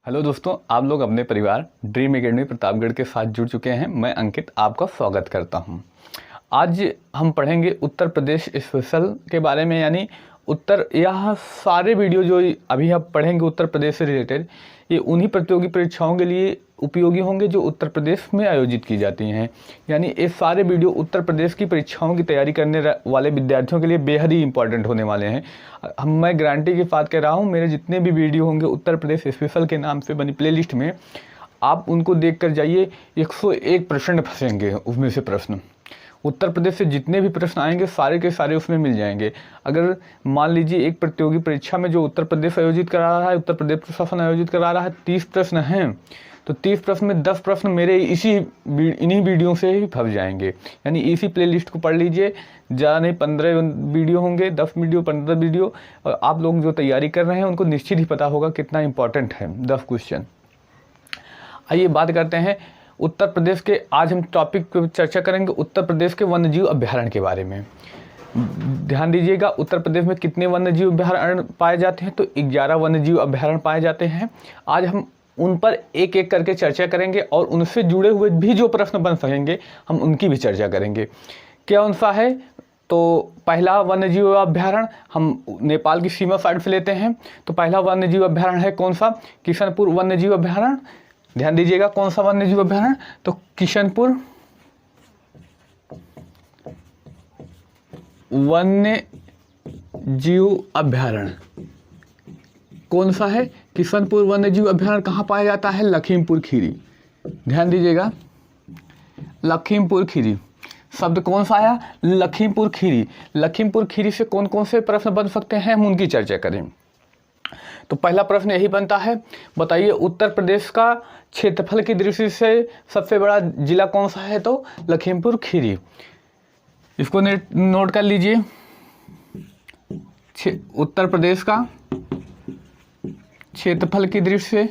Hello दोस्तों, आप लोग अपने परिवार ड्रीम एकेडमी प्रतापगढ़ के साथ जुड़ चुके हैं। मैं अंकित आपका स्वागत करता हूं। आज हम पढ़ेंगे उत्तर प्रदेश स्पेशल के बारे में, यानी यह सारे वीडियो जो अभी आप पढ़ेंगे उत्तर प्रदेश से रिलेटेड, ये उन्हीं प्रतियोगी परीक्षाओं के लिए उपयोगी होंगे जो उत्तर प्रदेश में आयोजित की जाती हैं। यानी ये सारे वीडियो उत्तर प्रदेश की परीक्षाओं की तैयारी करने वाले विद्यार्थियों के लिए बेहद ही इंपॉर्टेंट होने वाले हैं। मैं गारंटी के साथ कह रहा हूँ, मेरे जितने भी वीडियो होंगे उत्तर प्रदेश स्पेशल के नाम से बनी प्लेलिस्ट में, आप उनको देख कर जाइए। 101% फंसेंगे उसमें से प्रश्न। उत्तर प्रदेश से जितने भी प्रश्न आएंगे सारे के सारे उसमें मिल जाएंगे। अगर मान लीजिए एक प्रतियोगी परीक्षा में जो उत्तर प्रदेश आयोजित करा रहा है, उत्तर प्रदेश प्रशासन आयोजित करा रहा है, 30 प्रश्न हैं, तो 30 प्रश्न में 10 प्रश्न मेरे इन्हीं वीडियो से ही फंस जाएंगे। यानी इसी प्लेलिस्ट को पढ़ लीजिए। ज़्यादा नहीं, 15 वीडियो होंगे, 10 वीडियो 15 वीडियो, और आप लोग जो तैयारी कर रहे हैं उनको निश्चित ही पता होगा कितना इंपॉर्टेंट है 10 क्वेश्चन। आइए बात करते हैं उत्तर प्रदेश के। आज हम टॉपिक पर चर्चा करेंगे उत्तर प्रदेश के वन्यजीव अभ्यारण्य के बारे में। ध्यान दीजिएगा, उत्तर प्रदेश में कितने वन्यजीव अभ्यारण्य पाए जाते हैं? तो 11 वन्यजीव अभ्यारण्य पाए जाते हैं। आज हम उन पर एक एक करके चर्चा करेंगे और उनसे जुड़े हुए भी जो प्रश्न बन सकेंगे हम उनकी भी चर्चा करेंगे। कौन सा है? तो पहला वन्यजीव अभ्यारण्य हम नेपाल की सीमा साइड से लेते हैं। तो पहला वन्यजीव अभ्यारण्य है कौन सा? किशनपुर वन्यजीव अभ्यारण्य। ध्यान दीजिएगा, कौन सा वन्यजीव अभ्यारण्य? तो किशनपुर वन्य जीव अभ्यारण्य। कौन सा है? किशनपुर वन्यजीव अभ्यारण्य। कहाँ पाया जाता है? लखीमपुर खीरी। ध्यान दीजिएगा, लखीमपुर खीरी शब्द कौन सा आया? लखीमपुर खीरी। लखीमपुर खीरी से कौन कौन से प्रश्न बन सकते हैं हम उनकी चर्चा करें। तो पहला प्रश्न यही बनता है, बताइए उत्तर प्रदेश का क्षेत्रफल की दृष्टि से सबसे बड़ा जिला कौन सा है? तो लखीमपुर खीरी। इसको नोट कर लीजिए। उत्तर प्रदेश का क्षेत्रफल की दृष्टि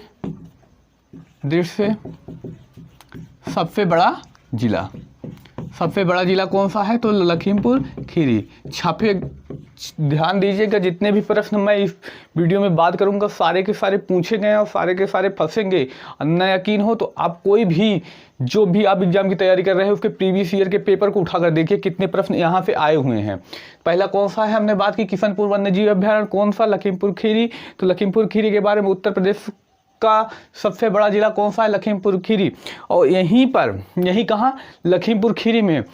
से सबसे बड़ा जिला कौन सा है? तो लखीमपुर खीरी। छापे। ध्यान दीजिएगा, जितने भी प्रश्न मैं इस वीडियो में बात करूंगा सारे के सारे पूछे गए और सारे के सारे फंसेंगे। न यकीन हो तो आप कोई भी जो भी आप एग्जाम की तैयारी कर रहे हैं उसके प्रीवियस ईयर के पेपर को उठाकर देखिए कितने प्रश्न यहाँ से आए हुए हैं। पहला कौन सा है? हमने बात की किशनपुर वन्यजीव अभ्यारण्य। कौन सा? लखीमपुर खीरी। तो लखीमपुर खीरी के बारे में, उत्तर प्रदेश का सबसे बड़ा जिला कौन सा है? लखीमपुर खीरी। और यहीं कहाँ? लखीमपुर खीरी में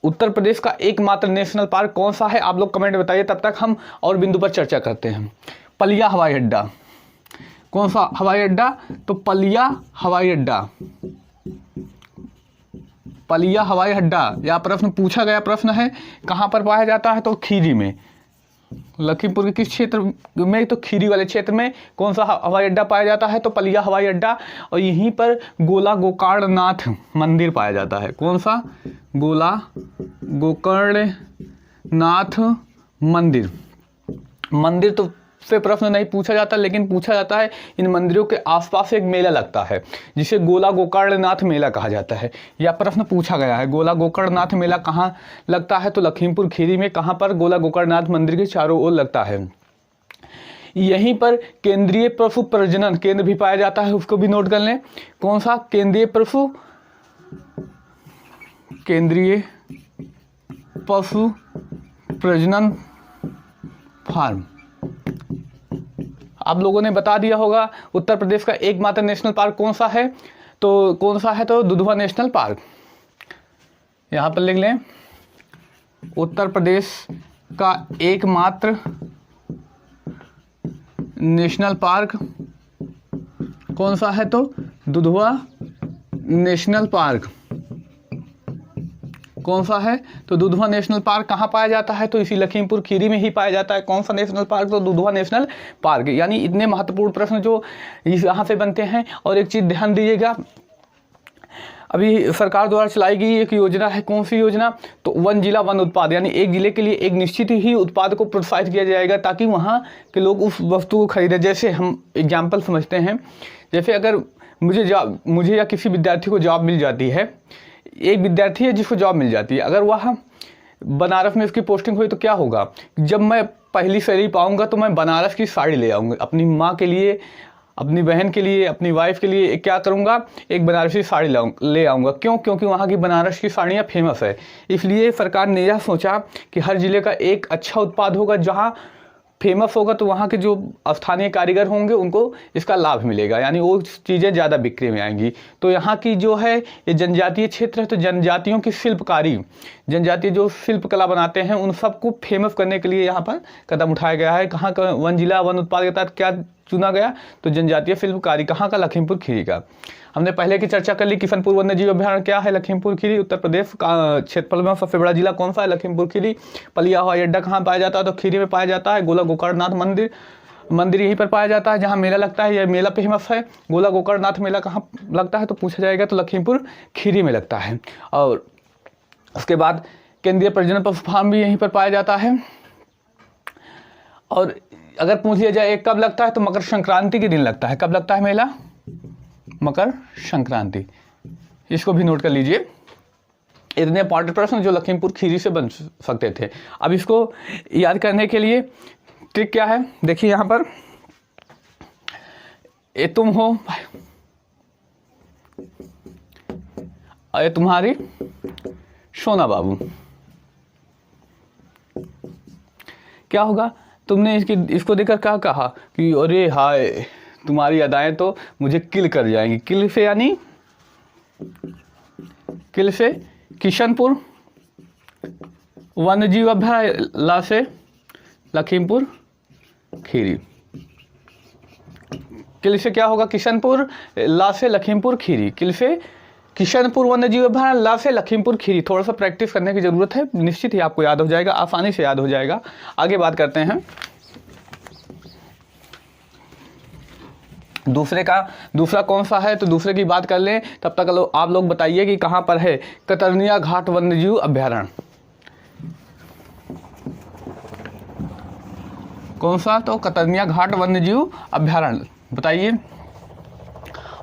उत्तर प्रदेश का एकमात्र नेशनल पार्क कौन सा है? आप लोग कमेंट बताइए, तब तक हम और बिंदु पर चर्चा करते हैं। पलिया हवाई अड्डा। कौन सा हवाई अड्डा? तो पलिया हवाई अड्डा। पलिया हवाई अड्डा यह प्रश्न पूछा गया प्रश्न है। कहाँ पर पाया जाता है? तो खीरी में। लखीमपुर के किस क्षेत्र में? तो खीरी वाले क्षेत्र में कौन सा हवाई अड्डा पाया जाता है? तो पलिया हवाई अड्डा। और यहीं पर गोला गोकर्णनाथ मंदिर पाया जाता है। कौन सा? गोला गोकर्णनाथ मंदिर तो से प्रश्न नहीं पूछा जाता, लेकिन पूछा जाता है इन मंदिरों के आसपास एक मेला लगता है जिसे गोला गोकर्णनाथ मेला कहा जाता है। यह प्रश्न पूछा गया है। गोला गोकर्णनाथ मेला कहाँ लगता है? तो लखीमपुर खीरी में। कहाँ पर? गोला गोकर्णनाथ मंदिर के चारों ओर लगता है। यहीं पर केंद्रीय पशु प्रजनन केंद्र भी पाया जाता है, उसको भी नोट कर लें। कौन सा? केंद्रीय पशु प्रजनन फार्म। आप लोगों ने बता दिया होगा उत्तर प्रदेश का एकमात्र नेशनल पार्क कौन सा है? तो कौन सा है? तो दुधवा नेशनल पार्क। यहां पर लिख लें, उत्तर प्रदेश का एकमात्र नेशनल पार्क कौन सा है? तो दुधवा नेशनल पार्क। कौन सा है? तो दुधवा नेशनल पार्क। कहाँ पाया जाता है? तो इसी लखीमपुर खीरी में ही पाया जाता है। कौन सा नेशनल पार्क? तो दुधवा नेशनल पार्क। यानी इतने महत्वपूर्ण प्रश्न जो यहाँ से बनते हैं। और एक चीज़ ध्यान दीजिएगा, अभी सरकार द्वारा चलाई गई एक योजना है। कौन सी योजना? तो वन जिला वन उत्पाद। यानी एक जिले के लिए एक निश्चित ही उत्पाद को प्रोत्साहित किया जाएगा ताकि वहाँ के लोग उस वस्तु को खरीदें। जैसे हम एग्जाम्पल समझते हैं, जैसे अगर मुझे या किसी विद्यार्थी को जॉब मिल जाती है, एक विद्यार्थी है जिसको जॉब मिल जाती है, अगर वह बनारस में उसकी पोस्टिंग हुई तो क्या होगा? जब मैं पहली सैलरी पाऊंगा तो मैं बनारस की साड़ी ले आऊँगा अपनी माँ के लिए, अपनी बहन के लिए, अपनी वाइफ के लिए क्या करूँगा, एक बनारसी साड़ी ले आऊँगा। क्यों? क्योंकि वहाँ की बनारस की साड़ियाँ फेमस है। इसलिए सरकार ने यह सोचा कि हर ज़िले का एक अच्छा उत्पाद होगा, जहाँ फेमस होगा तो वहाँ के जो स्थानीय कारीगर होंगे उनको इसका लाभ मिलेगा, यानी वो चीज़ें ज़्यादा बिक्री में आएंगी। तो यहाँ की जो है ये जनजातीय क्षेत्र है, तो जनजातियों की शिल्पकारी, जनजातीय जो शिल्प कला बनाते हैं उन सबको फेमस करने के लिए यहाँ पर कदम उठाया गया है। कहाँ का वन जिला वन उत्पाद के तहत क्या चुना गया, तो जनजातीय शिल्पकारी कहाँ का, लखीमपुर खीरी का। हमने पहले की चर्चा कर ली, किशनपुर वन्यजीव अभ्यारण्य क्या है, लखीमपुर खीरी। उत्तर प्रदेश का क्षेत्रफल में सबसे बड़ा जिला कौन सा है, लखीमपुर खीरी। पलिया हवाई अड्डा कहाँ पाया जाता है, तो खीरी में पाया जाता है। गोला गोकर्णनाथ मंदिर यहीं पर पाया जाता है जहाँ मेला लगता है, यह मेला फेमस है। गोला गोकर्णनाथ मेला कहाँ लगता है, तो पूछा जाएगा तो लखीमपुर खीरी में लगता है। और उसके बाद केंद्रीय प्रजनन पशु फार्म भी यहीं पर पाया जाता है। और अगर पूछ लिया जाए कब लगता है, तो मकर संक्रांति के दिन लगता है। कब लगता है मेला, मकर संक्रांति। इसको भी नोट कर लीजिए। इतने इंपॉर्टेंट प्रश्न जो लखीमपुर खीरी से बन सकते थे। अब इसको याद करने के लिए ट्रिक क्या है, देखिए यहाँ पर, ये तुम हो, अरे तुम्हारी सोना बाबू, क्या होगा, तुमने इसको देखकर क्या कहा कि अरे हाय तुम्हारी अदाएं तो मुझे किल कर जाएंगी। किल से यानी, किल से किशनपुर वन्यजीव अभ्यारण्य, ला से लखीमपुर खीरी। किल से क्या होगा, किशनपुर, ला से लखीमपुर खीरी। किल से किशनपुर वन्यजीव अभ्यारण्य, ला से लखीमपुर खीरी। थोड़ा सा प्रैक्टिस करने की जरूरत है, निश्चित ही आपको याद हो जाएगा, आसानी से याद हो जाएगा। आगे बात करते हैं दूसरा कौन सा है, तो दूसरे की बात कर लें। तब तक आप लोग बताइए कि कहाँ पर है कतरनिया घाट वन्यजीव अभ्यारण्य, कौन सा, तो कतरनिया घाट वन्यजीव अभ्यारण्य बताइए।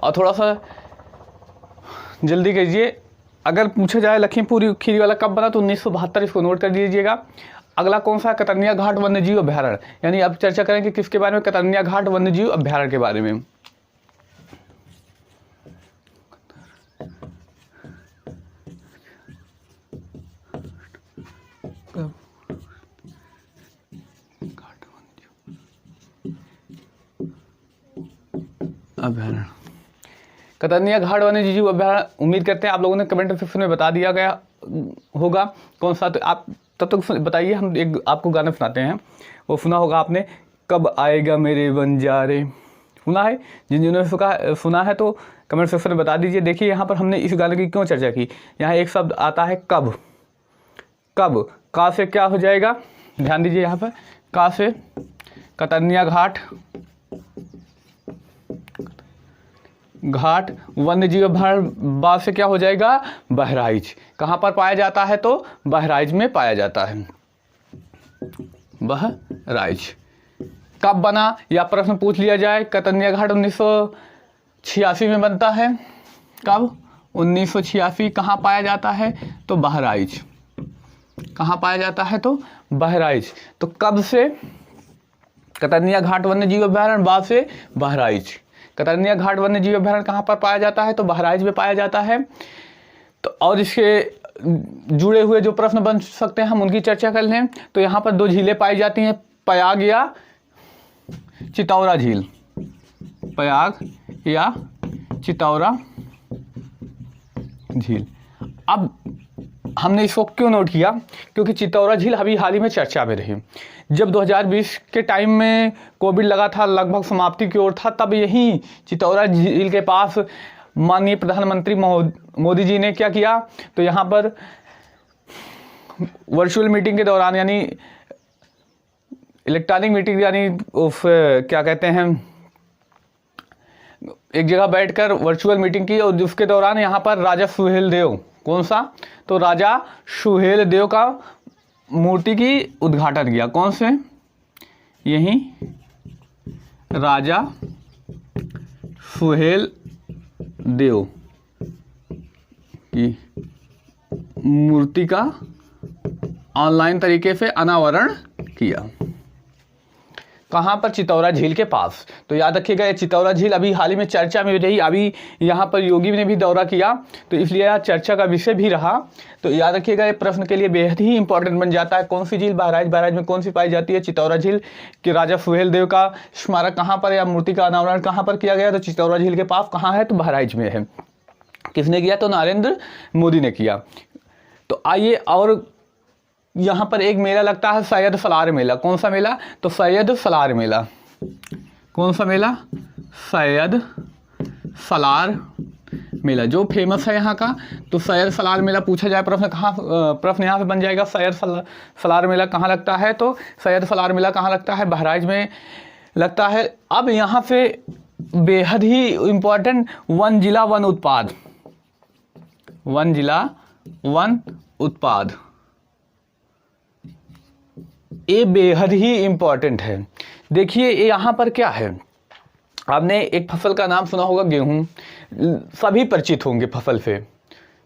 और थोड़ा सा जल्दी कीजिए। अगर पूछा जाए लखीमपुर खीरी वाला कब बना, तो 1972, इसको नोट कर दीजिएगा। अगला कौन सा है, कतरनिया घाट वन्यजीव अभ्यारण्य, यानी अब चर्चा करेंगे किसके बारे में, कतरनिया घाट वन्यजीव अभ्यारण्य के बारे में। अभ्यारण्य, कतरनिया घाट वन्यजीव अभ्यारण्य, उम्मीद करते हैं आप लोगों ने कमेंट सेक्शन में बता दिया गया होगा कौन सा। तो आप तब तक बताइए, हम एक आपको गाना सुनाते हैं, वो सुना होगा आपने, कब आएगा मेरे बंजारे, सुना है? जिन्होंने सुना है तो कमेंट सेक्शन में बता दीजिए। देखिए यहाँ पर हमने इस गाने की क्यों चर्चा की, यहाँ एक शब्द आता है कब। कब, का से क्या हो जाएगा, ध्यान दीजिए यहाँ पर, का से कतरनिया घाट वन्यजीव अभ्यारण्य, बा से क्या हो जाएगा, बहराइच। कहाँ पर पाया जाता है, तो बहराइच में पाया जाता है, बहराइच। कब बना, या प्रश्न पूछ लिया जाए, कतरनिया घाट 1986 में बनता है। कब, 1986। कहाँ पाया जाता है, तो बहराइच। कहाँ पाया जाता है, तो बहराइच। तो कब से कतरनिया घाट वन्यजीव अभ्यारण्य, बा से बहराइच। कतरनिया घाट वन्यजीव अभ्यारण्य कहाँ पर पाया जाता है, तो बहराइच में पाया जाता है। तो और इसके जुड़े हुए जो प्रश्न बन सकते हैं हम उनकी चर्चा कर लें। तो यहाँ पर 2 झीलें पाई जाती हैं, पयाग या चितौरा झील, पयाग या चितौरा झील। अब हमने इसको क्यों नोट किया, क्योंकि चितौरा झील अभी हाल ही में चर्चा में रही। जब 2020 के टाइम में कोविड लगा था, लगभग समाप्ति की ओर था, तब यही चितौरा झील के पास माननीय प्रधानमंत्री मोदी जी ने क्या किया, तो यहाँ पर वर्चुअल मीटिंग के दौरान, यानी इलेक्ट्रॉनिक मीटिंग, यानी क्या कहते हैं, एक जगह बैठकर वर्चुअल मीटिंग की, और उसके दौरान यहाँ पर राजा सुहेलदेव, कौन सा, तो राजा सुहेलदेव का मूर्ति की उद्घाटन किया। कौन से, यही राजा सुहेलदेव की मूर्ति का ऑनलाइन तरीके से अनावरण किया। कहाँ पर? चितौरा झील के पास। तो याद रखिएगा ये चितौरा झील अभी हाल ही में चर्चा में रही, अभी यहाँ पर योगी ने भी दौरा किया, तो इसलिए यह चर्चा का विषय भी रहा। तो याद रखिएगा ये प्रश्न के लिए बेहद ही इंपॉर्टेंट बन जाता है। कौन सी झील? बहराइच में कौन सी पाई जाती है? चितौरा झील। कि राजा सुहेल देव का स्मारक कहाँ पर या मूर्ति का अनावरण कहाँ पर किया गया? तो चितौरा झील के पास। कहाँ है? तो बहराइच में है। किसने किया? तो नरेंद्र मोदी ने किया। तो आइए, और यहाँ पर एक मेला लगता है सैयद सलार मेला। कौन सा मेला? तो सैयद सलार मेला। कौन सा मेला? सैयद सलार मेला, जो फेमस है यहाँ का। तो सैयद सलार मेला पूछा जाए प्रश्न, कहाँ प्रश्न यहाँ पे बन जाएगा, सैयद सलार मेला कहाँ लगता है? तो सैयद सलार मेला कहाँ लगता है? बहराइच में लगता है। अब यहाँ से बेहद ही इम्पोर्टेंट, वन जिला वन उत्पाद। वन जिला वन उत्पाद, ये बेहद ही इम्पॉर्टेंट है। देखिए यहाँ पर क्या है, आपने एक फसल का नाम सुना होगा, गेहूं। सभी परिचित होंगे फसल से,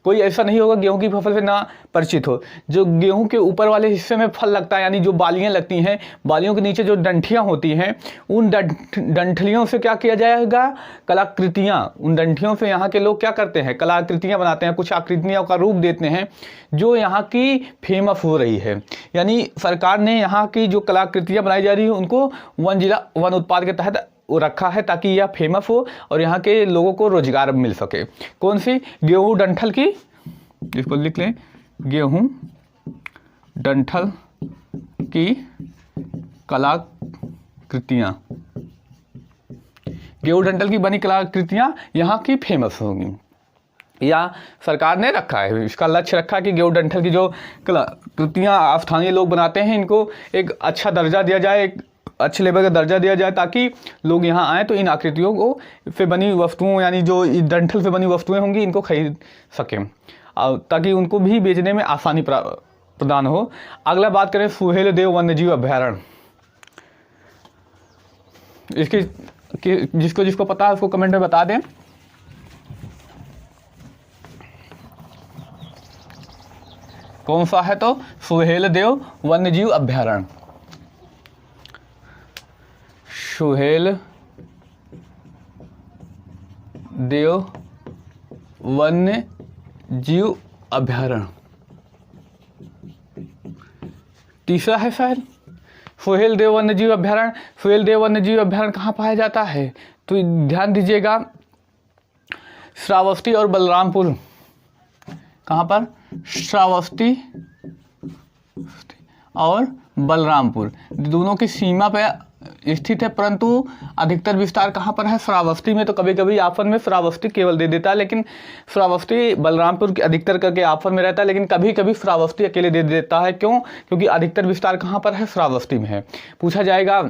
कोई ऐसा नहीं होगा गेहूं की फसल से ना परिचित हो। जो गेहूं के ऊपर वाले हिस्से में फल लगता है, यानी जो बालियां लगती हैं, बालियों के नीचे जो डंठियां होती हैं, उन डंठलियों से क्या किया जाएगा? कलाकृतियां। उन डंठियों से यहाँ के लोग क्या करते हैं? कलाकृतियां बनाते हैं, कुछ आकृतियों का रूप देते हैं, जो यहाँ की फेमस हो रही है। यानी सरकार ने यहाँ की जो कलाकृतियाँ बनाई जा रही है उनको वन जिला वन उत्पाद के तहत वो रखा है, ताकि यह फेमस हो और यहाँ के लोगों को रोजगार मिल सके। कौन सी? गेहूं डंठल की, इसको लिख लें, गेहूं डंठल की कलाकृतियाँ। गेहूं डंठल की बनी कलाकृतियाँ यहाँ की फेमस होंगी, या सरकार ने रखा है। इसका लक्ष्य रखा है कि गेहूं डंठल की जो कलाकृतियाँ स्थानीय लोग बनाते हैं, इनको एक अच्छा दर्जा दिया जाए, एक अच्छे लेवल का दर्जा दिया जाए, ताकि लोग यहाँ आएँ तो इन आकृतियों को से बनी वस्तुओं, यानी जो डंठल से बनी वस्तुएं होंगी, इनको खरीद सकें, ताकि उनको भी बेचने में आसानी प्रदान हो। अगला बात करें सुहेल देव वन्यजीव अभ्यारण्य। इसकी जिसको पता है उसको कमेंट में बता दें। कौन सा है? तो सुहेल देव वन्यजीव अभ्यारण्य। सुहेल देव वन्य जीव अभ्यारण्य। तीसरा है शायद सुहेल देव वन्य जीव अभ्यारण्य। सुहेल देव वन्य जीव अभ्यारण्य कहाँ पाया जाता है? तो ध्यान दीजिएगा, श्रावस्ती और बलरामपुर। कहाँ पर? श्रावस्ती और बलरामपुर दोनों की सीमा पे स्थित है, परंतु अधिकतर विस्तार कहाँ पर है? श्रावस्ती में। तो कभी कभी ऑप्शन में श्रावस्ती केवल दे देता है, लेकिन श्रावस्ती बलरामपुर के अधिकतर करके ऑप्शन में रहता है, लेकिन कभी कभी श्रावस्ती अकेले दे देता है। क्यों? क्योंकि अधिकतर विस्तार कहाँ पर है? श्रावस्ती में है। पूछा जाएगा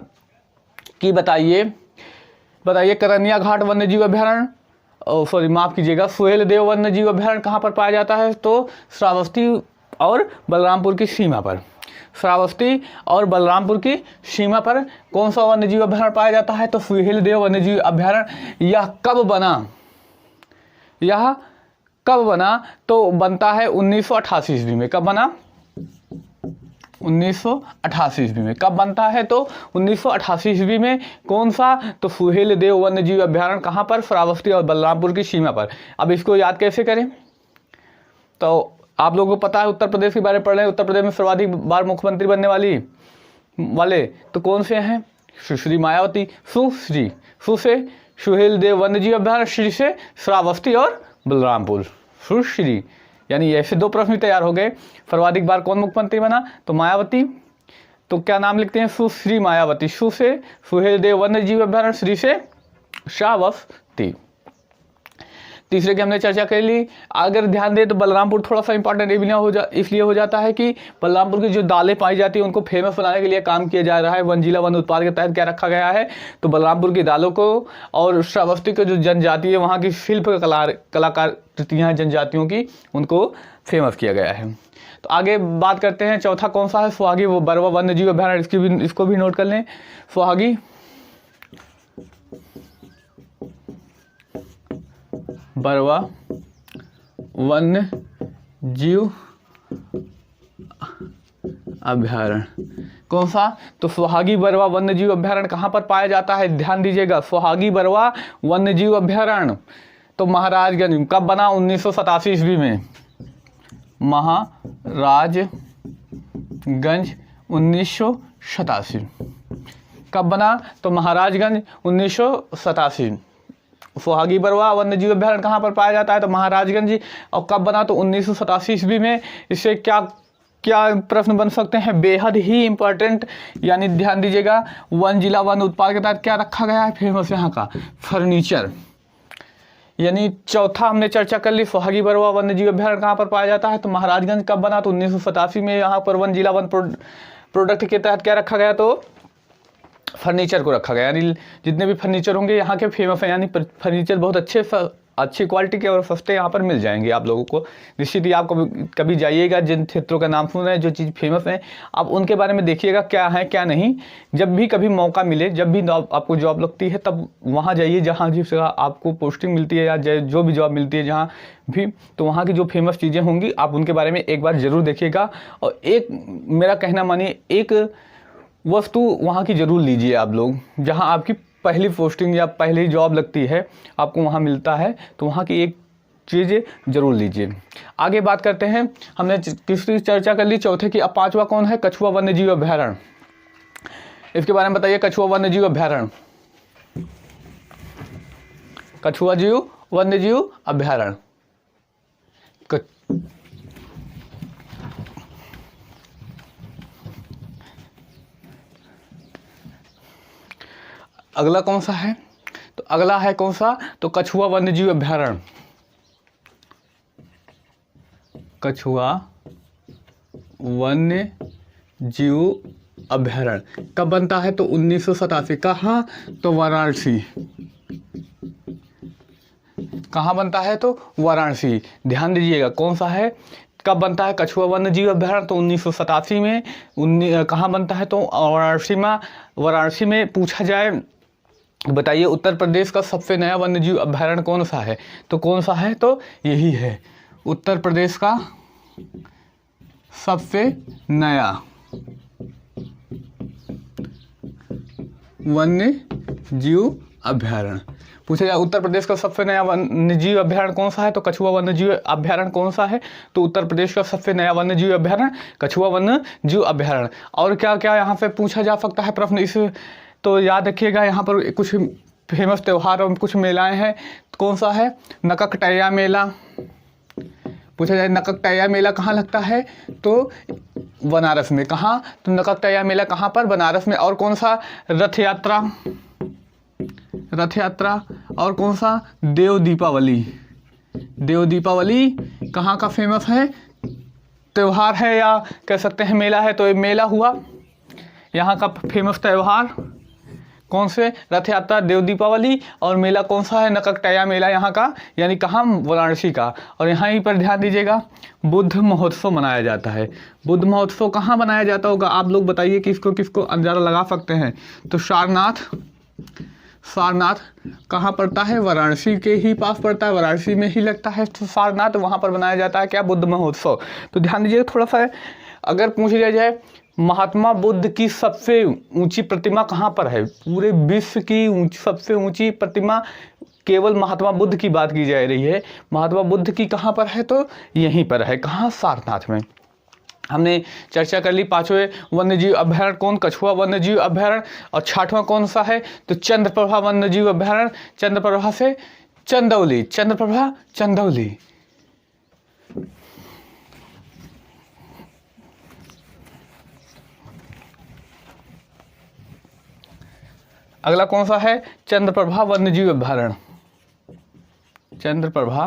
कि बताइए करनिया घाट वन्यजीव अभ्यारण्य, सॉरी माफ कीजिएगा, सुहेल देव वन्यजीव अभ्यारण्य कहाँ पर पाया जाता है? तो श्रावस्ती और बलरामपुर की सीमा पर। श्रावस्ती और बलरामपुर की सीमा पर कौन सा वन्यजीव अभ्यारण्य पाया जाता है? तो सुहेल देव वन्यजीव अभ्यारण्य। यह कब बना? तो बनता है 1988 ईस्वी में। कब बना? 1988 ईस्वी में। कब बनता है? तो 1988 ईस्वी में। कौन सा? तो सुहेल देव वन्यजीव अभ्यारण्य कहाँ पर? श्रावस्ती और बलरामपुर की सीमा पर। अब इसको याद कैसे करें? तो आप लोगों को पता है उत्तर प्रदेश के बारे में पढ़ रहे हैं, उत्तर प्रदेश में सर्वाधिक बार मुख्यमंत्री बनने वाले तो कौन से हैं? सुश्री मायावती। सुश्री, सु से सुहेल देव वन्यजीव अभ्यारण्य, श्री से श्रावस्ती और बलरामपुर। सुश्री, यानी ऐसे दो प्रश्न तैयार हो गए। सर्वाधिक बार कौन मुख्यमंत्री बना? तो मायावती। तो क्या नाम लिखते हैं? सुश्री मायावती। सु से सुहेल देव वन्यजीव अभ्यारण्य, श्री से श्रावस्ती। तीसरे की हमने चर्चा कर ली। अगर ध्यान दें तो बलरामपुर थोड़ा सा इंपॉर्टेंट इसलिए हो जाता है कि बलरामपुर की जो दालें पाई जाती हैं उनको फेमस बनाने के लिए काम किया जा रहा है। वन जिला वन उत्पाद के तहत क्या रखा गया है? तो बलरामपुर की दालों को और श्रावस्ती की जो जनजाति है, वहाँ की शिल्प कलाकृतियाँ जनजातियों की, उनको फेमस किया गया है। तो आगे बात करते हैं। चौथा कौन सा है? सुहागी बरवा वन्यजीव अभ्यारण्य। इसको भी नोट कर लें। सुहागी बरवा वन्य जीव अभ्यारण्य कौन सा? तो सोहागी बरवा वन्य जीव अभ्यारण्य कहाँ पर पाया जाता है? ध्यान दीजिएगा, सोहागी बरवा वन्य जीव अभ्यारण्य तो महाराजगंज। कब बना? 1987 ईस्वी में। महाराजगंज 1987। कब बना? तो महाराजगंज 1987। सोहागी बरवा वन्य जीव अभ्यारण्य कहाँ पर पाया जाता है? तो महाराजगंज। और कब बना? तो 1987 ईस्वी में। इससे क्या क्या प्रश्न बन सकते हैं? बेहद ही इंपॉर्टेंट, यानी ध्यान दीजिएगा, वन जिला वन उत्पाद के तहत क्या रखा गया है? फेमस यहाँ का फर्नीचर। यानी चौथा हमने चर्चा कर ली, सोहागी बरवा वन्य जीव अभ्यारण्य कहाँ पर पाया जाता है? तो महाराजगंज। कब बना? तो 1987 में। यहाँ पर वन जिला वन प्रोडक्ट के तहत क्या रखा गया? तो फर्नीचर को रखा गया। यानी जितने भी फर्नीचर होंगे यहाँ के फेमस हैं, यानी फर्नीचर बहुत अच्छी क्वालिटी के और सस्ते यहाँ पर मिल जाएंगे आप लोगों को। निश्चित ही आप कभी जाइएगा, जिन क्षेत्रों का नाम सुन रहे हैं, जो चीज़ फेमस है, आप उनके बारे में देखिएगा क्या है क्या नहीं। जब भी कभी मौका मिले, जब भी आपको जॉब लगती है, तब वहाँ जाइए जहाँ जिस जगह आपको पोस्टिंग मिलती है या जो भी जॉब मिलती है जहाँ भी, तो वहाँ की जो फेमस चीज़ें होंगी आप उनके बारे में एक बार ज़रूर देखिएगा। और एक मेरा कहना मानिए, एक वस्तु वहाँ की ज़रूर लीजिए आप लोग, जहाँ आपकी पहली पोस्टिंग या पहली जॉब लगती है, आपको वहाँ मिलता है, तो वहाँ की एक चीज़ ज़रूर लीजिए। आगे बात करते हैं, हमने तीसरी चर्चा कर ली, चौथे की। अब पांचवा कौन है? कछुआ वन्य जीव अभ्यारण्य। इसके बारे में बताइए। कछुआ वन्य जीव अभ्यारण्य, कछुआ वन्य जीव अभ्यारण्य। अगला कौन सा है? तो अगला है कौन सा? तो कछुआ वन्य जीव अभ्यारण्य। कछुआ वन्य जीव अभ्यारण्य कब बनता है? तो 1987। कहाँ? तो वाराणसी। कहाँ बनता है? तो वाराणसी। ध्यान दीजिएगा, कौन सा है? कब बनता है कछुआ वन्य जीव अभ्यारण्य? तो 1987 में। कहाँ बनता है? तो वाराणसी में। वाराणसी में पूछा जाए, बताइए उत्तर प्रदेश का सबसे नया वन्य जीव अभ्यारण्य कौन सा है? तो कौन सा है? तो यही है, उत्तर प्रदेश का सबसे नया वन्य जीव अभ्यारण्य। पूछा जाए उत्तर प्रदेश का सबसे नया वन्य जीव अभ्यारण्य कौन सा है? तो कछुआ वन्य जीव अभ्यारण्य कौन सा है? तो उत्तर प्रदेश का सबसे नया वन्य जीव अभ्यारण्य कछुआ वन्य जीव अभ्यारण्य। और क्या क्या यहाँ पे पूछा जा सकता है प्रश्न? इस तो याद रखिएगा, यहाँ पर कुछ फेमस त्यौहार और कुछ मेलाएं हैं। कौन सा है? नककटैया मेला। पूछा जाए नककटैया मेला कहाँ लगता है? तो बनारस में। कहाँ? तो नककटैया मेला कहाँ पर? बनारस में। और कौन सा? रथ यात्रा। रथ यात्रा। और कौन सा? देव दीपावली। देव दीपावली कहाँ का फेमस है? त्यौहार है या कह सकते हैं मेला है। तो ये मेला हुआ यहाँ का फेमस त्यौहार। कौन से? रथ यात्रा, देव दीपावली। और मेला कौन सा है? नककटैया मेला यहाँ का, यानी कहाँ? वाराणसी का। और यहाँ ही पर ध्यान दीजिएगा, बुद्ध महोत्सव मनाया जाता है। बुद्ध महोत्सव कहाँ मनाया जाता होगा? आप लोग बताइए, किसको किसको अंदाजा लगा सकते हैं? तो सारनाथ। सारनाथ कहाँ पड़ता है? वाराणसी के ही पास पड़ता है, वाराणसी में ही लगता है। तो सारनाथ, वहाँ पर बनाया जाता है क्या? बुद्ध महोत्सव। तो ध्यान दीजिए थोड़ा सा, अगर पूछ लिया जाए महात्मा बुद्ध की सबसे ऊंची प्रतिमा कहाँ पर है? पूरे विश्व की सबसे ऊंची प्रतिमा केवल महात्मा बुद्ध की बात की जा रही है। महात्मा बुद्ध की कहाँ पर है? तो यहीं पर है। कहाँ? सारनाथ में। हमने चर्चा कर ली पांचवें वन्य जीव अभ्यारण्य कौन? कछुआ वन्य जीव अभ्यारण्य। और छठवां कौन सा है? तो चंद्रप्रभा वन्य जीव अभ्यारण्य। चंद्रप्रभा से चंदौली। चंद्रप्रभा, चंदौली। अगला कौन सा है? चंद्रप्रभा वन्य जीव अभ्यारण्य। चंद्रप्रभा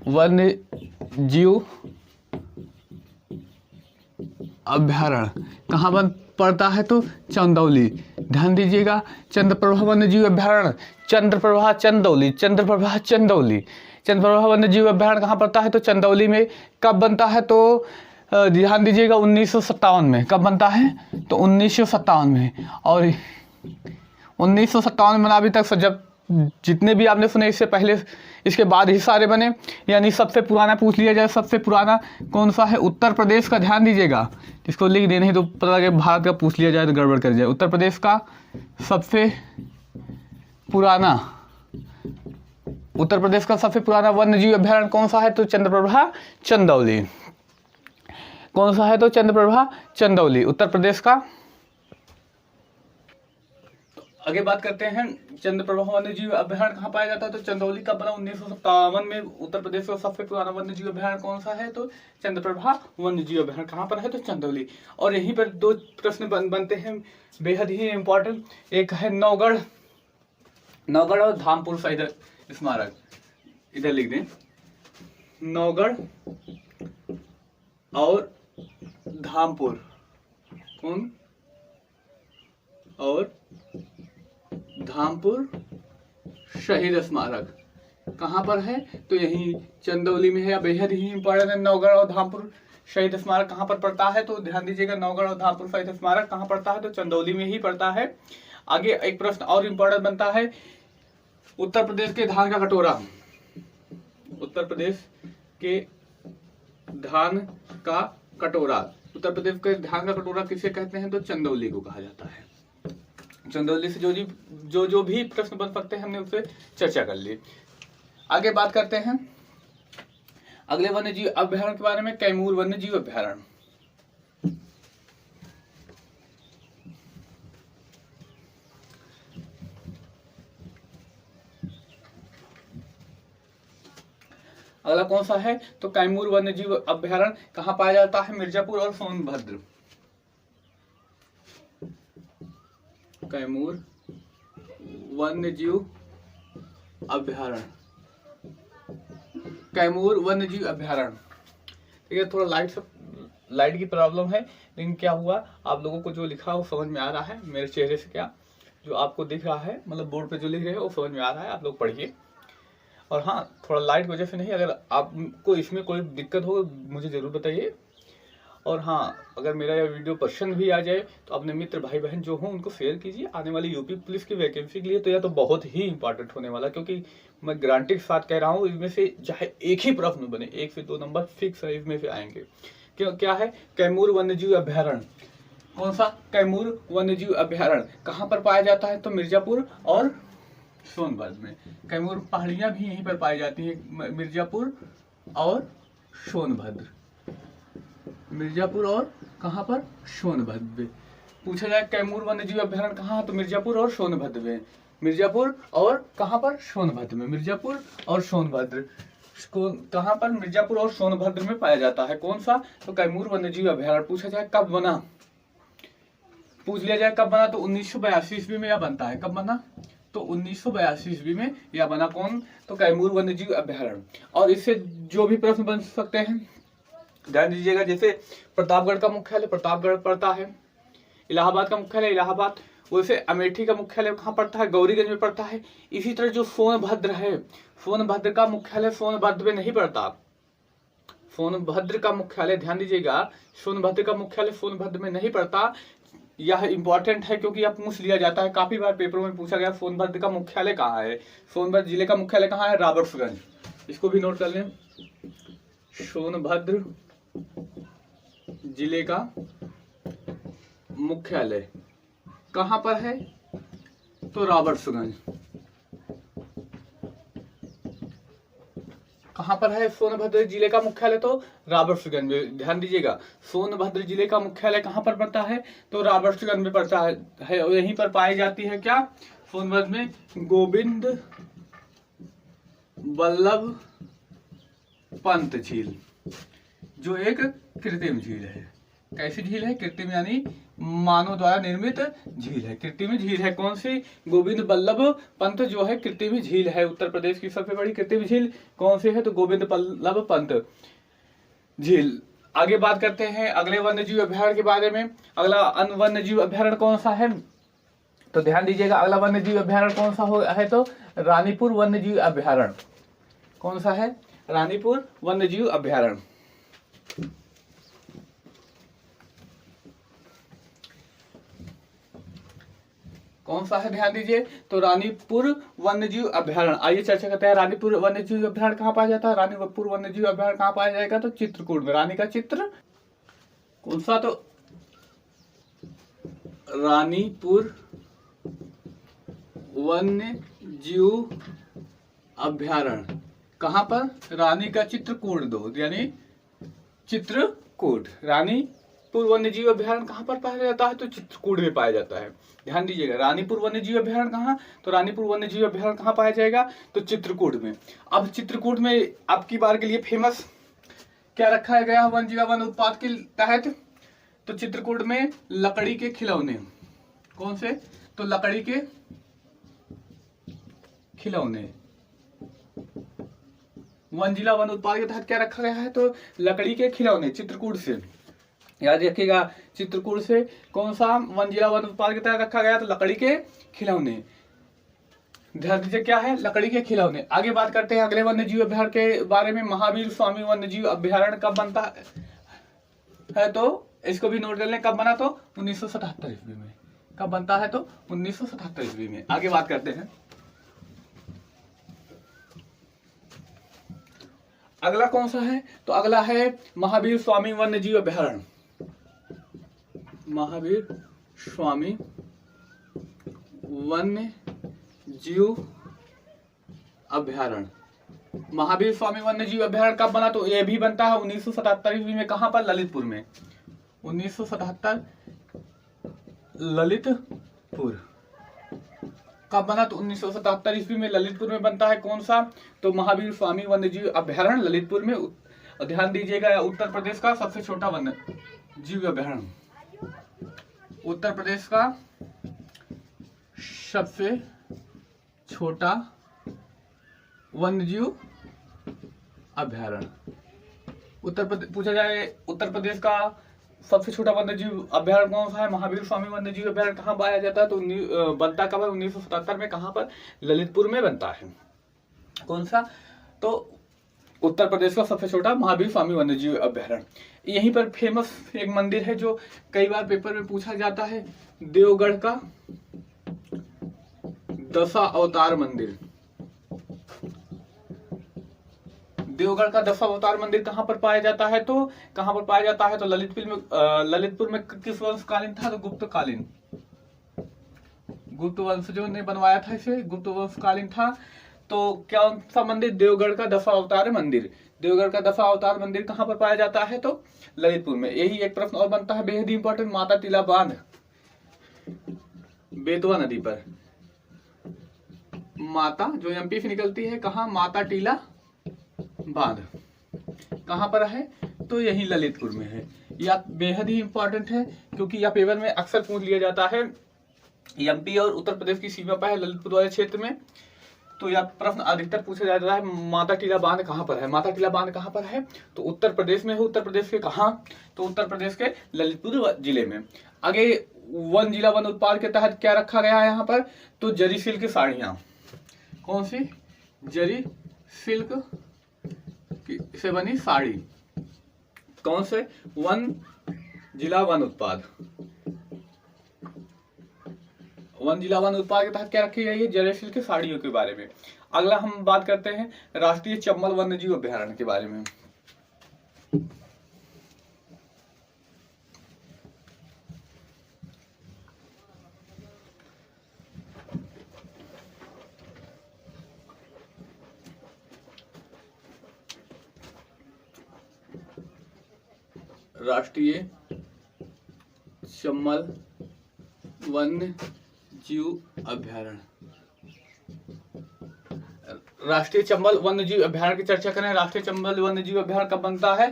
वन्य जीव अभ्यारण्य कहाँ पड़ता है? तो चंदौली। ध्यान दीजिएगा, चंद्रप्रभा वन्य जीव अभ्यारण्य, चंद्रप्रभा चंदौली, चंद्रप्रभा चंदौली। चंद्रप्रभा वन्य जीव अभ्यारण्य कहाँ पड़ता है? तो चंदौली में। कब बनता है? तो ध्यान दीजिएगा 1957 में। कब बनता है? तो 1957 में। और 1957 में बना, अभी तक जब जितने भी आपने सुने इससे पहले इसके बाद ही सारे बने। यानी सबसे पुराना पूछ लिया जाए, सबसे पुराना कौन सा है? उत्तर प्रदेश का। ध्यान दीजिएगा, इसको लिख देने ही तो पता लगे भारत का पूछ लिया जाए तो गड़बड़ कर जाए। उत्तर प्रदेश का सबसे पुराना, उत्तर प्रदेश का सबसे पुराना वन्य जीव अभयारण्य कौन सा है? तो चंद्रप्रभा चंदौली। कौन सा है? तो चंद्रप्रभा चंदौली उत्तर प्रदेश का। आगे बात करते हैं, चंद्रप्रभा वन्य जीव अभयारण्य कहाँ पाया जाता है? तो चंदौली का बना 1957 में। उत्तर प्रदेश का सबसे पुराना वन्य जीव अभयारण्य कौन सा है? तो चंद्रप्रभा वन्य जीव अभयारण्य कहाँ पर है? तो चंदौली। और यहीं पर दो प्रश्न बनते हैं बेहद ही इंपॉर्टेंट। एक है नौगढ़, नौगढ़ और धामपुर शहीद स्मारक, इधर लिख दें, नौगढ़ और धामपुर कौन? और धामपुर शहीद स्मारक कहाँ पर है? तो यही चंदौली में है। या बेहद ही इंपॉर्टेंट है, नौगढ़ और धामपुर शहीद स्मारक कहाँ पर पड़ता है? तो ध्यान दीजिएगा, नौगढ़ और धामपुर शहीद स्मारक कहाँ पड़ता है? तो चंदौली में ही पड़ता है। आगे एक प्रश्न और इंपॉर्टेंट बनता है, उत्तर प्रदेश के धान का कटोरा, उत्तर प्रदेश के धान का कटोरा, उत्तर प्रदेश के धान का कटोरा किसे कहते हैं? तो चंदौली को कहा जाता है। चंदौली से जो भी प्रश्न बन सकते हैं हमने उससे चर्चा कर ली। आगे बात करते हैं अगले वन्य जीव अभयारण्य के बारे में, कैमूर वन्य जीव अभयारण्य। अगला कौन सा है? तो कैमूर वन्य जीव अभयारण्य कहाँ पाया जाता है? मिर्जापुर और सोनभद्र। कैमूर वन्य जीव अभयारण्य, कैमूर वन्य जीव अभयारण्य। ठीक है, थोड़ा लाइट की प्रॉब्लम है, लेकिन क्या हुआ, आप लोगों को जो लिखा वो समझ में आ रहा है मेरे चेहरे से। क्या जो आपको दिख रहा है, मतलब बोर्ड पे जो लिख रहे हैं वो समझ में आ रहा है, आप लोग पढ़िए। और हाँ, थोड़ा लाइट की वजह से नहीं, अगर आपको इसमें कोई दिक्कत हो मुझे ज़रूर बताइए। और हाँ, अगर मेरा यह वीडियो पसंद भी आ जाए तो अपने मित्र भाई बहन जो हों उनको शेयर कीजिए। आने वाली यूपी पुलिस की वैकेंसी के लिए तो यह तो बहुत ही इंपॉर्टेंट होने वाला, क्योंकि मैं गारंटी के साथ कह रहा हूँ, इसमें से चाहे एक ही प्रश्न बने, 1 से 2 नंबर फिक्स है इसमें से आएंगे। क्यों? क्या है? कैमूर वन्यजीव अभयारण्य। कौन सा? कैमूर वन्यजीव अभयारण्य कहाँ पर पाया जाता है? तो मिर्जापुर और सोनभद्र में। कैमूर पहाड़ियाँ भी यहीं पर पाई जाती हैं, मिर्जापुर और सोनभद्र। मिर्जापुर और कहाँ पर? सोनभद्र में। पूछा जाए कैमूर वन्यजीव अभयारण्य कहाँ है? तो मिर्जापुर और सोनभद्र में। मिर्जापुर और कहाँ पर? सोनभद्र में। मिर्जापुर और सोनभद्र कहाँ पर? मिर्जापुर और सोनभद्र में पाया जाता है। कौन सा? तो कैमूर वन्यजीव अभयारण्य। पूछा जाए कब बना, पूछ लिया जाए कब बना, तो 1982 ईस्वी में यह बनता है। कब बना? तो 1982 ईस्वी में यह बना। कौन? तो कैमूर वन्यजीव अभयारण्य। और इससे जो भी प्रश्न बन सकते हैं ध्यान दीजिएगा, जैसे प्रतापगढ़ का मुख्यालय प्रतापगढ़ पड़ता है, इलाहाबाद का मुख्यालय इलाहाबाद, वैसे अमेठी का मुख्यालय कहाँ पड़ता है? गौरीगंज में पड़ता है। इसी तरह जो सोनभद्र है, सोनभद्र का मुख्यालय सोनभद्र में नहीं पड़ता। सोनभद्र का मुख्यालय, ध्यान दीजिएगा, सोनभद्र का मुख्यालय सोनभद्र में नहीं पड़ता। यह इंपॉर्टेंट है क्योंकि यह पूछ लिया जाता है, काफी बार पेपरों में पूछा गया सोनभद्र का मुख्यालय कहाँ है। सोनभद्र जिले का मुख्यालय कहाँ है? रॉबर्ट्सगंज। इसको भी नोट कर लें, सोनभद्र जिले का मुख्यालय कहाँ पर है? तो रॉबर्ट्सगंज। कहाँ पर है सोनभद्र जिले का मुख्यालय? तो रॉबर्ट्सगंज में। ध्यान दीजिएगा, सोनभद्र जिले का मुख्यालय कहाँ पर पड़ता है? तो रॉबर्ट्सगंज में पड़ता है। और यहीं पर पाई जाती है क्या? सोनभद्र में गोविंद वल्लभ पंत झील, जो एक कृत्रिम झील है। कैसी झील है? कृत्रिम, यानी मानव द्वारा निर्मित झील है, कृत्रिम झील है। कौन सी? गोविंद वल्लभ पंत जो है कृत्रिम झील है। उत्तर प्रदेश की सबसे बड़ी कृत्रिम झील कौन सी है? तो गोविंद वल्लभ पंत झील। आगे बात करते हैं अगले वन्यजीव अभयारण्य के बारे में। अगला वन्यजीव अभयारण्य कौन सा है? तो ध्यान दीजिएगा, अगला वन्यजीव अभयारण्य कौन सा है? तो रानीपुर वन्यजीव अभयारण्य। कौन सा है? रानीपुर वन्यजीव अभयारण्य। कौन सा है? ध्यान दीजिए, तो रानीपुर वन्यजीव अभ्यारण्य, आइए चर्चा करते हैं। रानीपुर वन्यजीव अभ्यारण्य कहाँ पाया जाता है? रानीपुर वन्यजीव अभ्यारण्य कहाँ पाया जाएगा? तो चित्रकूट में। रानी का चित्र कौन सा? तो रानीपुर वन्य जीव अभ्यारण्य कहाँ पर? रानी का चित्रकूट 2 यानी चित्रकूट। रानीपुर वन्य जीव अभ्यारण्य कहाँ पर पाया जाता है? तो चित्रकूट में पाया जाता है। ध्यान दीजिएगा, रानीपुर वन्य जीव अभ्यारण्य कहाँ? तो रानीपुर वन्य जीव अभ्यारण्य कहाँ पाया जाएगा? तो चित्रकूट में। अब चित्रकूट में अब की बार के लिए फेमस क्या रखा गया वन जिला वन उत्पाद के तहत? तो चित्रकूट में लकड़ी के खिलौने। कौन से? तो लकड़ी के खिलौने। वन जिला वन उत्पाद के तहत क्या रखा गया है? तो लकड़ी के खिलौने चित्रकूट से। याद रखिएगा, चित्रकूट से कौन सा वन जिला वन उत्पाद के तहत रखा गया? तो लकड़ी के खिलौने। ध्यान दीजिए क्या है? लकड़ी के खिलौने। आगे बात करते हैं अगले वन्यजीव अभ्यारण्य के बारे में। महावीर स्वामी वन्यजीव अभ्यारण्य कब बनता है? तो इसको भी नोट कर लें, कब बना? तो 1977 ईस्वी में। कब बनता है? तो 1977 ईस्वी में। आगे बात करते हैं। अगला कौन सा है? तो अगला है महावीर स्वामी वन्यजीव अभ्यारण्य। महावीर स्वामी वन्य जीव अभ्यारण्य। महावीर स्वामी वन्य जीव अभ्यारण्य कब बना? तो यह भी बनता है 1977 ईस्वी में। कहां पर? ललितपुर में। 1977 ललितपुर। कब बना? तो 1977 ईस्वी में ललितपुर में बनता है। कौन सा? तो महावीर स्वामी वन्य जीव अभ्यारण्य ललितपुर में। ध्यान दीजिएगा, उत्तर प्रदेश का सबसे छोटा वन्य जीव अभ्यारण्य। उत्तर प्रदेश का सबसे छोटा वन्यजीव अभ्यारण्य। उत्तर प्रदेश पूछा जाए, उत्तर प्रदेश का सबसे छोटा वन्यजीव अभ्यारण्य कौन सा है? महावीर स्वामी वन्यजीव अभ्यारण्य कहाँ पाया जाता है? तो बनता कब है? 1977 में। कहाँ पर? ललितपुर में बनता है। कौन सा? तो उत्तर प्रदेश का सबसे छोटा महावीर स्वामी वन्यजीव अभ्यारण्य। यहीं पर फेमस एक मंदिर है जो कई बार पेपर में पूछा जाता है, देवगढ़ का दशा अवतार मंदिर। देवगढ़ का दशा अवतार मंदिर कहां पर पाया जाता है? तो कहां पर पाया जाता है? तो ललितपुर में किस वंशकालीन था? तो गुप्तकालीन। गुप्त वंशजों ने बनवाया था इसे, गुप्त वंशकालीन था। तो क्या सा मंदिर? देवगढ़ का दशा अवतार मंदिर। देवगढ़ का दशा अवतार मंदिर कहां पर पाया जाता है? तो ललितपुर में। यही एक प्रश्न और बनता है बेहद इंपॉर्टेंट, माता टीला बांध बेतवा नदी पर। माता जो एमपी से निकलती है, कहा? माता टीला बांध कहां पर है? तो यही ललितपुर में है। यह बेहद ही इंपॉर्टेंट है क्योंकि यह पेपर में अक्सर पूछ लिया जाता है। एमपी और उत्तर प्रदेश की सीमा पर है ललितपुर वाले क्षेत्र में। तो यह प्रश्न अधिकतर पूछा जाता है, माता टीला बांध कहां पर है? माता टीला बांध कहां पर है? तो उत्तर प्रदेश में है। उत्तर प्रदेश के कहां? तो उत्तर प्रदेश के ललितपुर जिले में। आगे वन जिला वन उत्पाद के तहत क्या रखा गया है यहाँ पर? तो जरी सिल्क साड़ियां। कौन सी? जरी सिल्क से बनी साड़ी। कौन से? वन जिला वन उत्पाद। वन जिला वन उत्पाद के तहत क्या रखी गई है? जरी सिल्क साड़ियों के बारे में। अगला हम बात करते हैं राष्ट्रीय चंबल वन्यजीव अभ्यारण्य के बारे में। राष्ट्रीय चंबल वन्य जीव अभ्यारण्य। राष्ट्रीय चंबल वन्य जीव अभ्यारण्य की चर्चा करें। राष्ट्रीय चंबल वन्य जीव अभ्यारण्य कब बनता है?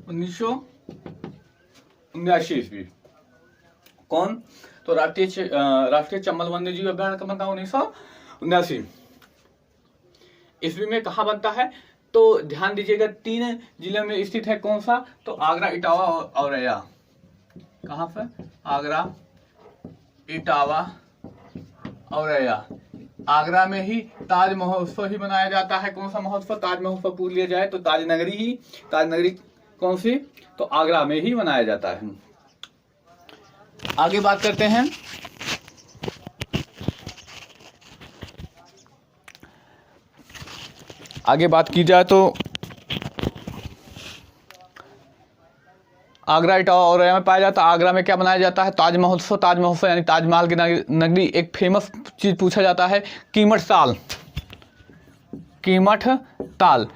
1979 ईस्वी। कौन? तो राष्ट्रीय चंबल वन्य जीव अभ्यारण्य कब बनता है? 1979 ईस्वी में। कहाँ बनता है? तो ध्यान दीजिएगा, 3 जिले में स्थित है। कौन सा? तो आगरा, इटावा और औरैया। कहाँ पर? आगरा, इटावा, औरैया। आगरा में ही ताज महोत्सव ही मनाया जाता है। कौन सा महोत्सव? ताज महोत्सव पूछ लिया जाए तो ताजनगरी कौन सी? तो आगरा में ही मनाया जाता है। आगे बात करते हैं आगे बात की जाए तो आगरा इटावा में पाया जाता है। आगरा में क्या बनाया जाता है? ताज महोत्सव। ताज महोत्सव यानी ताजमहल की नगरी। एक फेमस चीज़ पूछा जाता है, कीमठ ताल। कीमठ ताल,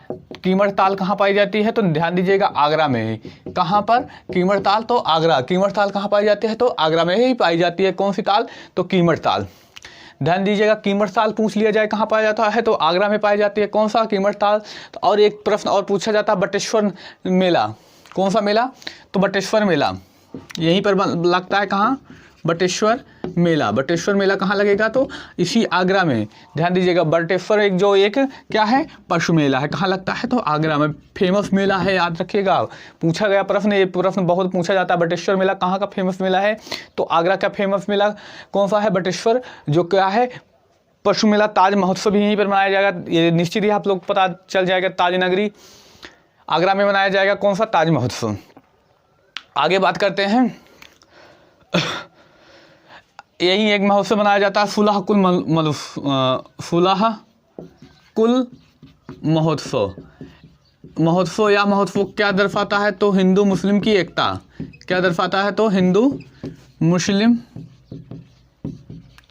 कीमठ ताल कहाँ पाई जाती है? तो ध्यान दीजिएगा, आगरा में ही। कहाँ पर? कीमठ ताल तो आगरा। कीमठ ताल कहाँ पाई जाती है? तो आगरा में ही पाई जाती है। कौन सी ताल? तो कीमठ ताल। ध्यान दीजिएगा, कीमठ ताल पूछ लिया जाए कहाँ पाया जाता है? तो आगरा में पाई जाती है। कौन सा? कीमठ ताल। और एक प्रश्न और पूछा जाता है, बटेश्वर मेला। कौन सा मेला? तो बटेश्वर मेला यहीं पर लगता है। कहाँ? बटेश्वर मेला। बटेश्वर मेला कहाँ लगेगा? तो इसी आगरा में। ध्यान दीजिएगा, बटेश्वर एक क्या है? पशु मेला है। कहाँ लगता है? तो आगरा में। फेमस मेला है, याद रखिएगा। पूछा गया प्रश्न, ये प्रश्न बहुत पूछा जाता है। बटेश्वर मेला कहाँ का फेमस मेला है? तो आगरा का फेमस मेला कौन सा है? बटेश्वर, जो क्या है? पशु मेला। ताज महोत्सव भी यहीं पर मनाया जाएगा, ये निश्चित ही आप लोग पता चल जाएगा। ताज नगरी आगरा में मनाया जाएगा। कौन सा? ताज महोत्सव। आगे बात करते हैं, यही एक महोत्सव मनाया जाता है, सुलह कुल महोत्सव। महोत्सव या महोत्सव क्या दर्शाता है? तो हिंदू मुस्लिम की एकता। क्या दर्शाता है? तो हिंदू मुस्लिम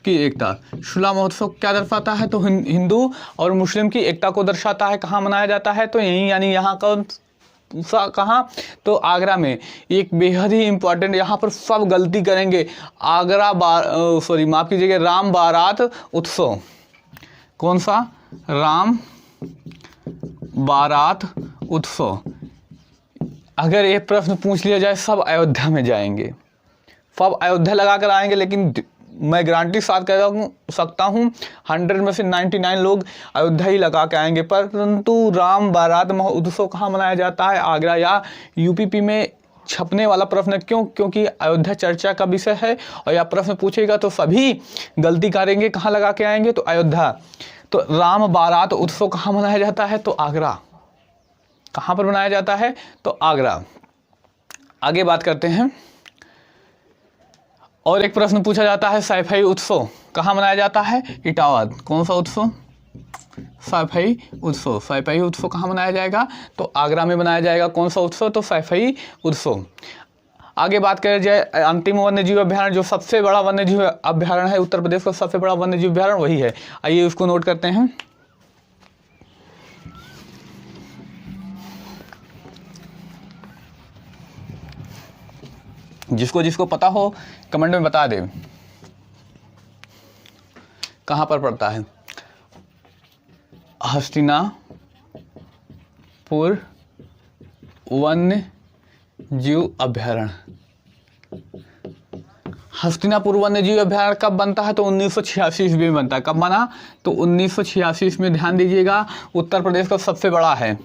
की एकता। सुलह महोत्सव क्या दर्शाता है? तो हिंदू और मुस्लिम की एकता को दर्शाता है। कहाँ मनाया जाता है? तो यहीं, यानी यहाँ का कहाँ? तो आगरा में। एक बेहद ही इम्पोर्टेंट, यहाँ पर सब गलती करेंगे। माफ़ कीजिएगा, राम बारात उत्सव। कौन सा? राम बारात उत्सव। अगर ये प्रश्न पूछ लिया जाए, सब अयोध्या में जाएंगे, सब अयोध्या लगा कर आएंगे। लेकिन मैं गारंटी साथ कह सकता हूँ 100 में से 99 लोग अयोध्या ही लगा के आएंगे। परंतु राम बारात उत्सव कहाँ मनाया जाता है? आगरा या यूपी में छपने वाला प्रश्न। क्यों? क्योंकि अयोध्या चर्चा का विषय है और यह प्रश्न पूछेगा तो सभी गलती करेंगे। कहाँ लगा के आएंगे? तो अयोध्या। तो राम बारात उत्सव कहाँ मनाया जाता है? तो आगरा। कहाँ पर मनाया जाता है? तो आगरा। आगे बात करते हैं, और एक प्रश्न पूछा जाता है, सैफई उत्सव कहाँ मनाया जाता है? इटावा। कौन सा उत्सव? सैफई उत्सव। सैफई उत्सव कहाँ मनाया जाएगा? तो आगरा में मनाया जाएगा। कौन सा उत्सव? तो सैफई उत्सव। आगे बात करें जाए, अंतिम वन्यजीव अभ्यारण्य, जो सबसे बड़ा वन्यजीव अभ्यारण्य है उत्तर प्रदेश का, सबसे बड़ा वन्यजीव अभ्यारण्य वही है। आइए उसको नोट करते हैं। जिसको जिसको पता हो कमेंट में बता दे कहाँ पर पड़ता है। हस्तिनापुर वन्य जीव अभ्यारण्य। हस्तिनापुर वन्य जीव अभ्यारण्य कब बनता है? तो 1986 ईस्वी में बनता है। कब बना? तो 1986 में। ध्यान दीजिएगा, उत्तर प्रदेश का सबसे बड़ा है।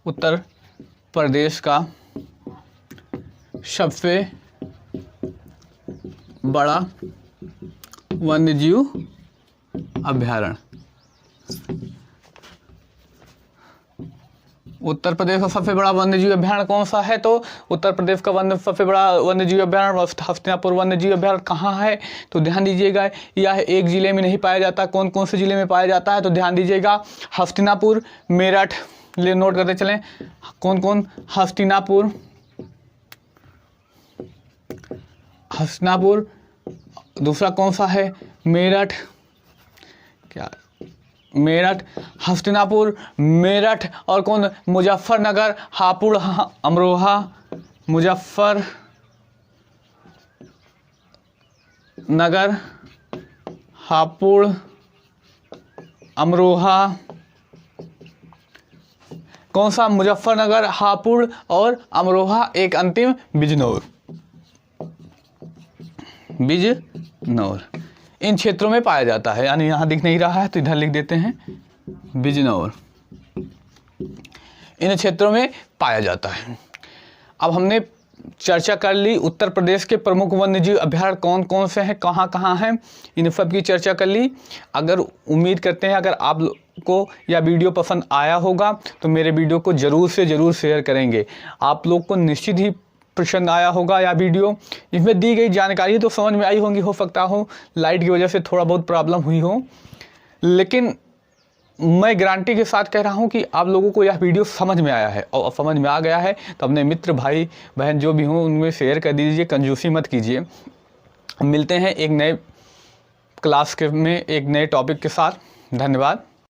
उत्तर प्रदेश का सबसे बड़ा वन्यजीव अभ्यारण्य। उत्तर प्रदेश का सबसे बड़ा वन्यजीव अभ्यारण्य कौन सा है? तो उत्तर प्रदेश का सबसे बड़ा वन्यजीव अभ्यारण्य हस्तिनापुर वन्यजीव अभ्यारण्य कहाँ है? तो ध्यान दीजिएगा, यह एक जिले में नहीं पाया जाता। कौन कौन से जिले में पाया जाता है? तो ध्यान दीजिएगा, हस्तिनापुर, मेरठ, ले नोट करते चलें। कौन कौन? हस्तिनापुर, दूसरा कौन सा है? मेरठ। क्या? मेरठ, हस्तिनापुर, मेरठ, और कौन? मुजफ्फरनगर, हापुड़, अमरोहा, मुजफ्फर नगर, हापुड़, अमरोहा। कौन सा? मुजफ्फरनगर, हापुड़ और अमरोहा। एक अंतिम, बिजनौर। बिजनौर इन क्षेत्रों में पाया जाता है। यानी यहाँ दिख नहीं रहा है तो इधर लिख देते हैं, बिजनौर इन क्षेत्रों में पाया जाता है। अब हमने चर्चा कर ली उत्तर प्रदेश के प्रमुख वन्यजीव अभ्यारण्य कौन कौन से हैं, कहाँ कहाँ हैं, इन सब की चर्चा कर ली। अगर उम्मीद करते हैं अगर आप को यह वीडियो पसंद आया होगा तो मेरे वीडियो को ज़रूर से ज़रूर शेयर करेंगे। आप लोग को निश्चित ही पसंद आया होगा यह वीडियो। इसमें दी गई जानकारी तो समझ में आई होंगी, हो सकता हो लाइट की वजह से थोड़ा बहुत प्रॉब्लम हुई हो, लेकिन मैं गारंटी के साथ कह रहा हूँ कि आप लोगों को यह वीडियो समझ में आया है, और समझ में आ गया है तो अपने मित्र भाई बहन जो भी हों उनमें शेयर कर दीजिए, कंजूसी मत कीजिए। मिलते हैं एक नए क्लास के में एक नए टॉपिक के साथ। धन्यवाद।